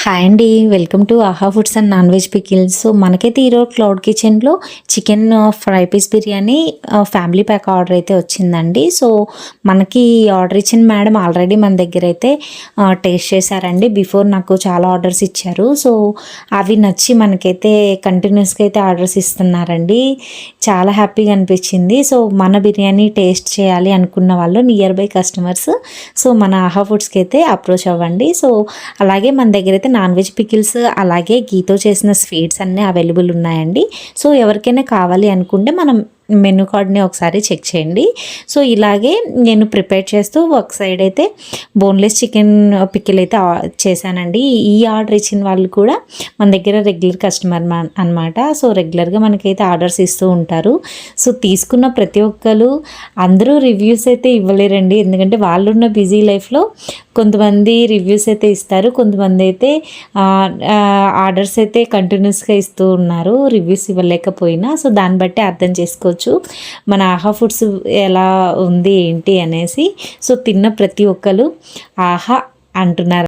Hi అండి, welcome to Aaha foods and non veg pickles. So మనకైతే ఈరోజు క్లౌడ్ కిచెన్లో chicken fry piece biryani family pack order అయితే వచ్చిందండి. సో మనకి ఆర్డర్ ఇచ్చిన మేడం ఆల్రెడీ మన దగ్గర అయితే టేస్ట్ చేశారండి. బిఫోర్ నాకు చాలా ఆర్డర్స్ ఇచ్చారు. సో అవి నచ్చి మనకైతే కంటిన్యూస్గా అయితే ఆర్డర్స్ ఇస్తున్నారండి. చాలా హ్యాపీగా అనిపించింది. సో మన బిర్యానీ టేస్ట్ చేయాలి అనుకున్న వాళ్ళు నియర్ బై కస్టమర్స్ సో మన ఆహా ఫుడ్స్కి అయితే అప్రోచ్ అవ్వండి. సో అలాగే మన దగ్గర అయితే నాన్ వెజ్ పికిల్స్ అలాగే గీతో చేసిన స్వీట్స్ అన్నీ అవైలబుల్ ఉన్నాయండి. సో ఎవరికైనా కావాలి అనుకుంటే మనం మెనూ కార్డ్ని ఒకసారి చెక్ చేయండి. సో ఇలాగే నేను ప్రిపేర్ చేస్తూ ఒక సైడ్ అయితే బోన్లెస్ చికెన్ పికిల్ అయితే చేశానండి. ఈ ఆర్డర్ ఇచ్చిన వాళ్ళు కూడా మన దగ్గర రెగ్యులర్ కస్టమర్ అనమాట. సో రెగ్యులర్గా మనకైతే ఆర్డర్స్ ఇస్తూ ఉంటారు. సో తీసుకున్న ప్రతి ఒక్కరు అందరూ రివ్యూస్ అయితే ఇవ్వలేరండి. ఎందుకంటే వాళ్ళున్న బిజీ లైఫ్లో కొంతమంది రివ్యూస్ అయితే ఇస్తారు, కొంతమంది అయితే ఆర్డర్స్ అయితే కంటిన్యూస్గా ఇస్తూ ఉన్నారు రివ్యూస్ ఇవ్వలేకపోయినా. సో దాన్ని బట్టి అర్థం చేసుకోవచ్చు మన ఆహా ఫుడ్స్ ఎలా ఉంది ఏంటి అనేసి. సో తిన్న ప్రతి ఒక్కరు ఆహా అంటున్నారు.